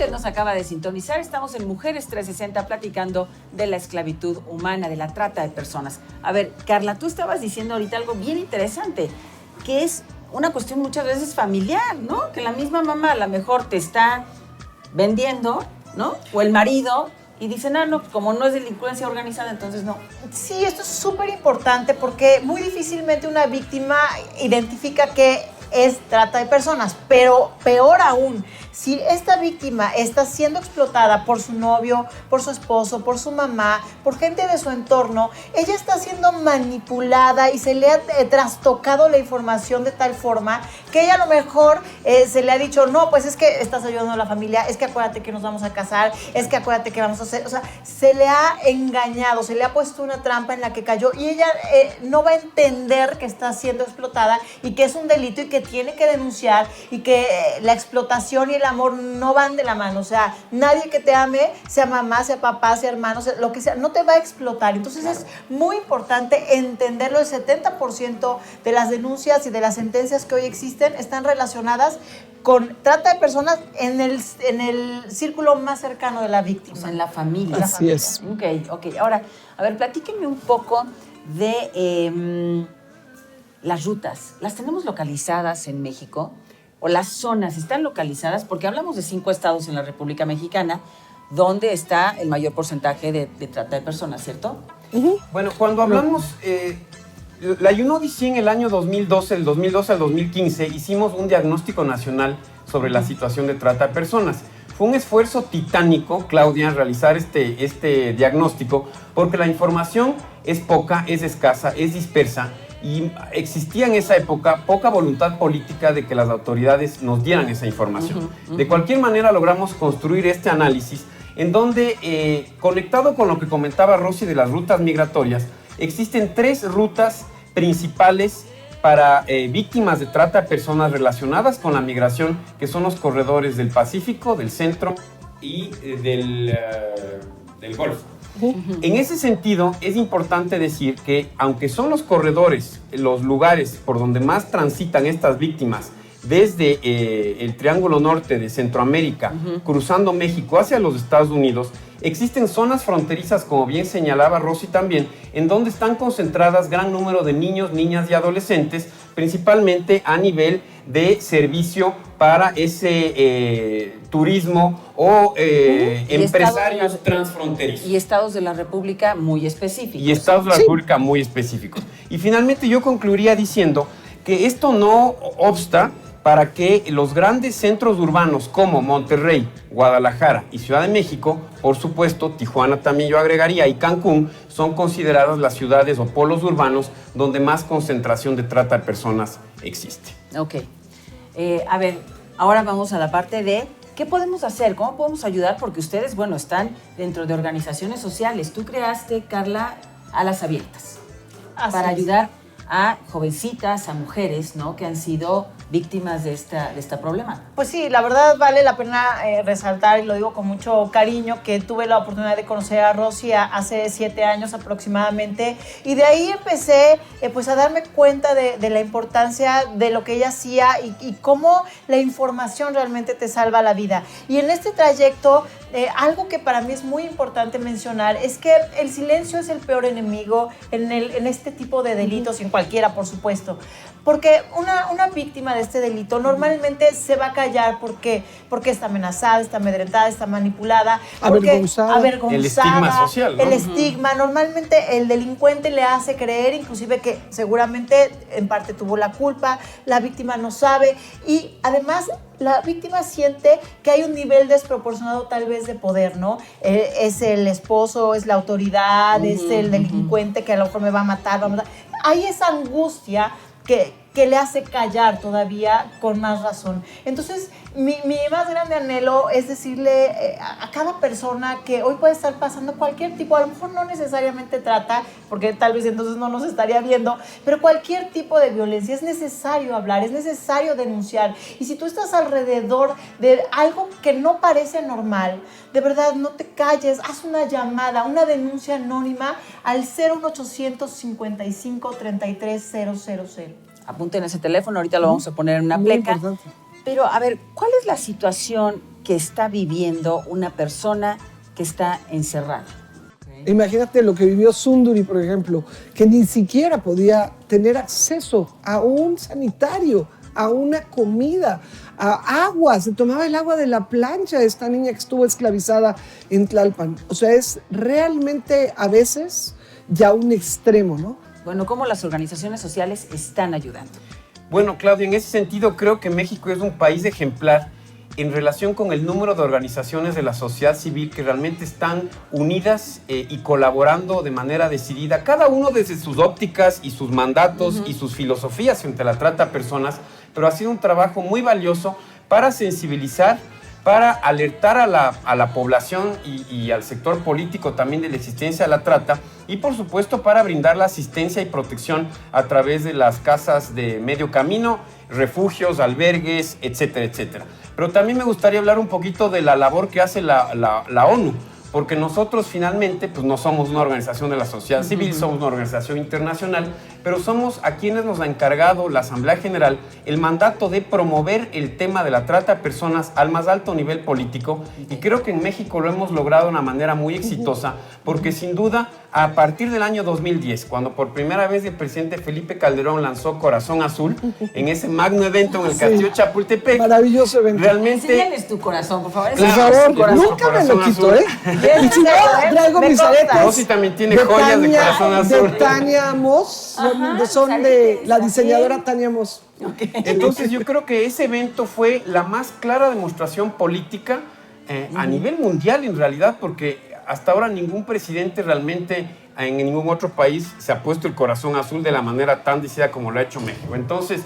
usted nos acaba de sintonizar, estamos en Mujeres 360 platicando de la esclavitud humana, de la trata de personas. A ver, Carla, tú estabas diciendo ahorita algo bien interesante, que es una cuestión muchas veces familiar, ¿no? Que la misma mamá a lo mejor te está vendiendo, ¿no? O el marido, y dicen, no, como no es delincuencia organizada, entonces no. Sí, esto es súper importante porque muy difícilmente una víctima identifica que es trata de personas, pero peor aún, si esta víctima está siendo explotada por su novio, por su esposo, por su mamá, por gente de su entorno, ella está siendo manipulada y se le ha trastocado la información de tal forma que ella a lo mejor se le ha dicho, no, pues es que estás ayudando a la familia, es que acuérdate que nos vamos a casar, es que acuérdate que vamos a hacer, o sea, se le ha engañado, se le ha puesto una trampa en la que cayó y ella no va a entender que está siendo explotada y que es un delito y que tiene que denunciar y que la explotación y el amor no van de la mano. O sea, nadie que te ame, sea mamá, sea papá, sea hermano, sea lo que sea, no te va a explotar. Entonces es muy importante entenderlo. El 70% de las denuncias y de las sentencias que hoy existen están relacionadas con trata de personas en el círculo más cercano de la víctima. O sea, en la familia. Así es. Ok. Ahora, a ver, platíquenme un poco de las rutas. ¿Las tenemos localizadas en México? ¿O las zonas están localizadas? Porque hablamos de 5 estados en la República Mexicana donde está el mayor porcentaje de trata de personas, ¿cierto? Bueno, cuando hablamos, la UNODC en el año 2012, del 2012 al 2015, hicimos un diagnóstico nacional sobre la situación de trata de personas. Fue un esfuerzo titánico, Claudia, realizar este diagnóstico, porque la información es poca, es escasa, es dispersa, y existía en esa época poca voluntad política de que las autoridades nos dieran esa información. De cualquier manera logramos construir este análisis en donde, conectado con lo que comentaba Rosy de las rutas migratorias, existen 3 rutas principales para víctimas de trata de personas relacionadas con la migración, que son los corredores del Pacífico, del Centro y del Golfo. En ese sentido, es importante decir que, aunque son los corredores, los lugares por donde más transitan estas víctimas, desde el Triángulo Norte de Centroamérica, cruzando México hacia los Estados Unidos, existen zonas fronterizas, como bien señalaba Rosy también, en donde están concentradas gran número de niños, niñas y adolescentes, principalmente a nivel de servicio para ese turismo o empresarios transfronterizos. Y estados de la República muy específicos. Y estados de la República muy específicos. Y finalmente yo concluiría diciendo que esto no obsta para que los grandes centros urbanos como Monterrey, Guadalajara y Ciudad de México, por supuesto, Tijuana también yo agregaría, y Cancún, son consideradas las ciudades o polos urbanos donde más concentración de trata de personas existe. Ok. A ver, ahora vamos a la parte de ¿qué podemos hacer? ¿Cómo podemos ayudar? Porque ustedes, bueno, están dentro de organizaciones sociales. Tú creaste, Carla, Alas Abiertas para ayudar a jovencitas, a mujeres, ¿no?, que han sido víctimas de esta problema. Pues sí, la verdad vale la pena resaltar, y lo digo con mucho cariño, que tuve la oportunidad de conocer a Rosy hace 7 años aproximadamente, y de ahí empecé pues a darme cuenta de la importancia de lo que ella hacía y cómo la información realmente te salva la vida. Y en este trayecto, algo que para mí es muy importante mencionar es que el silencio es el peor enemigo en este tipo de delitos y en cualquiera, por supuesto. Porque una víctima de este delito normalmente se va a callar porque está amenazada, está amedrentada, está manipulada, avergonzada. El estigma social, ¿no? El estigma. Normalmente el delincuente le hace creer inclusive que seguramente en parte tuvo la culpa, la víctima no sabe, y además la víctima siente que hay un nivel desproporcionado tal vez de poder, ¿no? Es el esposo, es la autoridad, es el delincuente que a lo mejor me va a matar, Hay esa angustia que le hace callar todavía con más razón. Entonces, mi más grande anhelo es decirle a cada persona que hoy puede estar pasando cualquier tipo, a lo mejor no necesariamente trata, porque tal vez entonces no nos estaría viendo, pero cualquier tipo de violencia, es necesario hablar, es necesario denunciar. Y si tú estás alrededor de algo que no parece normal, de verdad, no te calles, haz una llamada, una denuncia anónima al 01800 55 33 000. Apunten ese teléfono, ahorita lo vamos a poner en una pleca. Pero, a ver, ¿cuál es la situación que está viviendo una persona que está encerrada? Imagínate lo que vivió Sundari, por ejemplo, que ni siquiera podía tener acceso a un sanitario, a una comida, a agua. Se tomaba el agua de la plancha esta niña que estuvo esclavizada en Tlalpan. O sea, es realmente a veces ya un extremo, ¿no? Bueno, ¿cómo las organizaciones sociales están ayudando? Bueno, Claudia, en ese sentido creo que México es un país ejemplar en relación con el número de organizaciones de la sociedad civil que realmente están unidas y colaborando de manera decidida, cada uno desde sus ópticas y sus mandatos y sus filosofías frente a la trata de personas, pero ha sido un trabajo muy valioso para sensibilizar, para alertar a la población y al sector político también de la existencia de la trata y por supuesto para brindar la asistencia y protección a través de las casas de medio camino, refugios, albergues, etcétera, etcétera. Pero también me gustaría hablar un poquito de la labor que hace la ONU, porque nosotros finalmente pues no somos una organización de la sociedad civil, somos una organización internacional, pero somos a quienes nos ha encargado la Asamblea General el mandato de promover el tema de la trata de personas al más alto nivel político y creo que en México lo hemos logrado de una manera muy exitosa porque sin duda a partir del año 2010, cuando por primera vez el presidente Felipe Calderón lanzó Corazón Azul en ese magno evento en el Castillo Chapultepec. Maravilloso evento. Realmente... Enséñales tu corazón, por favor. Por favor, Corazón. nunca me lo quito, ¿eh? Bien, Y si no, traigo mis aretes. Rosy también tiene joyas de Corazón Azul. De Tania Moss, son ¿sabes de qué? la Está diseñadora bien. Tania Moss. Entonces yo creo que ese evento fue la más clara demostración política a nivel mundial en realidad, porque hasta ahora ningún presidente realmente en ningún otro país se ha puesto el corazón azul de la manera tan decidida como lo ha hecho México. Entonces,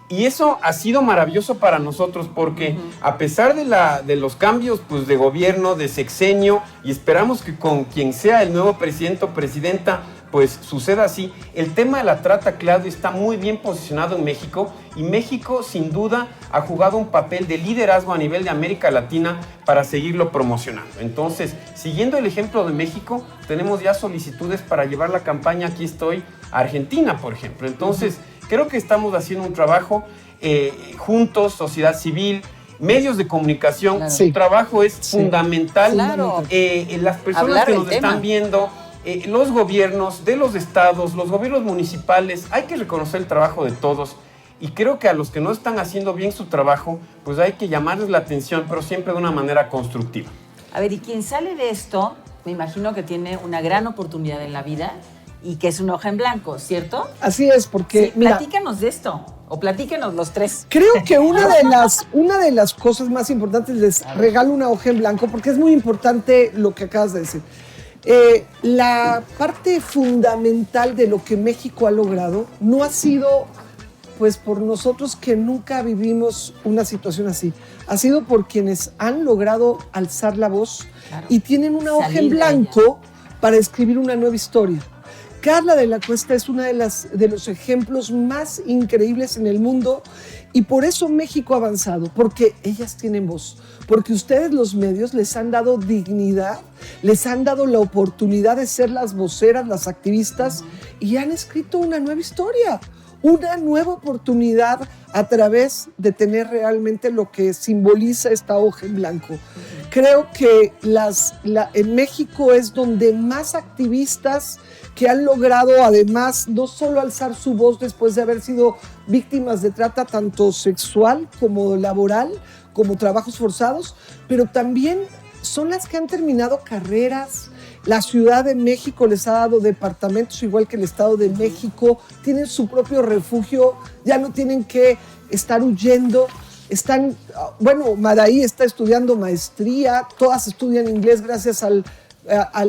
y eso ha sido maravilloso para nosotros porque a pesar de los cambios pues, de gobierno, de sexenio, y esperamos que con quien sea el nuevo presidente o presidenta, pues suceda así, el tema de la trata, Claudio, está muy bien posicionado en México y México sin duda ha jugado un papel de liderazgo a nivel de América Latina para seguirlo promocionando. Entonces, siguiendo el ejemplo de México, tenemos ya solicitudes para llevar la campaña Aquí Estoy a Argentina, por ejemplo. Entonces, creo que estamos haciendo un trabajo juntos, sociedad civil, medios de comunicación. Claro. Su trabajo es fundamental. Claro. Las personas Hablar que del nos tema. están viendo, los gobiernos de los estados, los gobiernos municipales, hay que reconocer el trabajo de todos. Y creo que a los que no están haciendo bien su trabajo, pues hay que llamarles la atención, pero siempre de una manera constructiva. A ver, y quien sale de esto, me imagino que tiene una gran oportunidad en la vida y que es una hoja en blanco, ¿cierto? Así es, porque Sí, mira, platícanos de esto, o platíquenos los tres. creo que una de las cosas más importantes, les regalo una hoja en blanco, porque es muy importante lo que acabas de decir. La parte fundamental de lo que México ha logrado no ha sido pues por nosotros que nunca vivimos una situación así, ha sido por quienes han logrado alzar la voz y tienen una hoja en Salir de blanco para escribir una nueva historia. Carla de la Cuesta es una de los ejemplos más increíbles en el mundo y por eso México ha avanzado, porque ellas tienen voz, porque ustedes los medios les han dado dignidad, les han dado la oportunidad de ser las voceras, las activistas y han escrito una nueva historia, una nueva oportunidad a través de tener realmente lo que simboliza esta hoja en blanco. Creo que en México es donde más activistas que han logrado además no solo alzar su voz después de haber sido víctimas de trata tanto sexual como laboral, como trabajos forzados, pero también son las que han terminado carreras. La Ciudad de México les ha dado departamentos igual que el Estado de México, tienen su propio refugio, ya no tienen que estar huyendo. Maraí está estudiando maestría, todas estudian inglés gracias al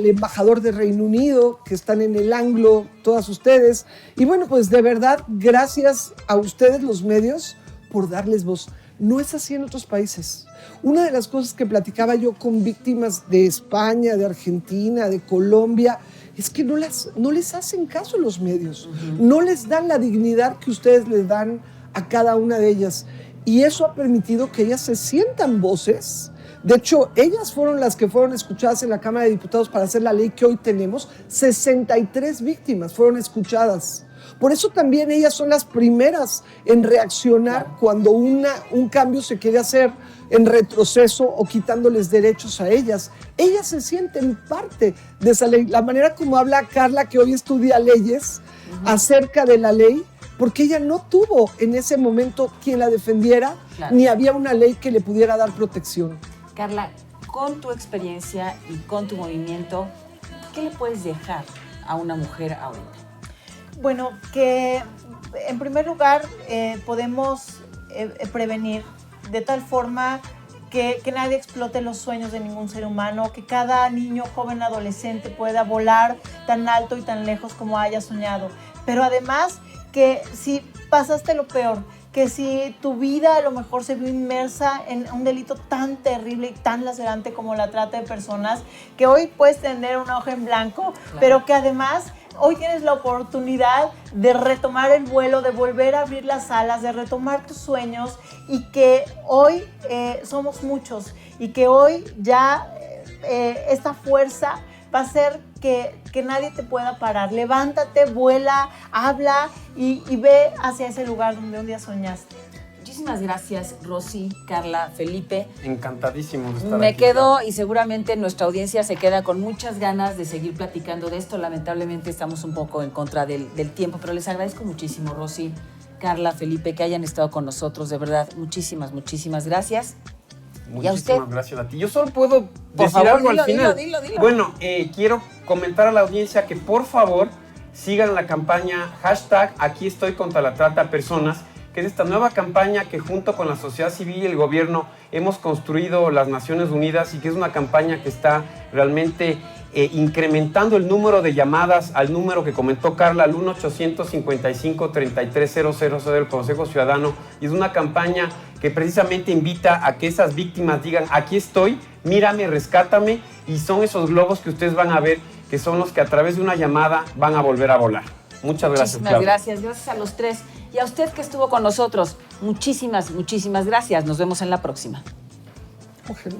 embajador de Reino Unido, que están en el Anglo, todas ustedes. Y bueno, pues de verdad, gracias a ustedes los medios por darles voz. No es así en otros países. Una de las cosas que platicaba yo con víctimas de España, de Argentina, de Colombia, es que no les hacen caso los medios. No les dan la dignidad que ustedes les dan a cada una de ellas. Y eso ha permitido que ellas se sientan voces. De hecho, ellas fueron las que fueron escuchadas en la Cámara de Diputados para hacer la ley que hoy tenemos. 63 víctimas fueron escuchadas. Por eso también ellas son las primeras en reaccionar cuando un cambio se quiere hacer. en retroceso o quitándoles derechos a ellas. Ellas se sienten parte de esa ley. La manera como habla Carla, que hoy estudia leyes, acerca de la ley, porque ella no tuvo en ese momento quien la defendiera, Claro. ni había una ley que le pudiera dar protección. Carla, con tu experiencia y con tu movimiento, ¿qué le puedes dejar a una mujer ahorita? Bueno, que en primer lugar podemos prevenir de tal forma que nadie explote los sueños de ningún ser humano, que cada niño, joven, adolescente pueda volar tan alto y tan lejos como haya soñado. Pero además que si pasaste lo peor, que si tu vida a lo mejor se vio inmersa en un delito tan terrible y tan lacerante como la trata de personas, que hoy puedes tener una hoja en blanco, pero que además hoy tienes la oportunidad de retomar el vuelo, de volver a abrir las alas, de retomar tus sueños, y que hoy somos muchos y que hoy ya esta fuerza va a hacer que nadie te pueda parar. Levántate, vuela, habla y ve hacia ese lugar donde un día soñaste. Muchísimas gracias, Rosy, Carla, Felipe. Encantadísimo de estar Me aquí. quedo, y seguramente nuestra audiencia se queda con muchas ganas de seguir platicando de esto. Lamentablemente estamos un poco en contra del tiempo, pero les agradezco muchísimo, Rosy, Carla, Felipe, que hayan estado con nosotros. De verdad, muchísimas gracias. ¿Y a usted? Muchísimas gracias a ti. Yo solo puedo Por decir favor, algo dilo, al final. dilo. Bueno, quiero comentar a la audiencia que por favor sigan la campaña hashtag Aquí estoy contra la trata de personas, que es esta nueva campaña que junto con la sociedad civil y el gobierno hemos construido las Naciones Unidas, y que es una campaña que está realmente incrementando el número de llamadas al número que comentó Carla, al 1-855-330000 del Consejo Ciudadano. Y es una campaña que precisamente invita a que esas víctimas digan: aquí estoy, mírame, rescátame, y son esos globos que ustedes van a ver, que son los que a través de una llamada van a volver a volar. Muchas gracias, Muchísimas Claudia. gracias a los tres. Y a usted que estuvo con nosotros, muchísimas gracias. Nos vemos en la próxima. Ojalá.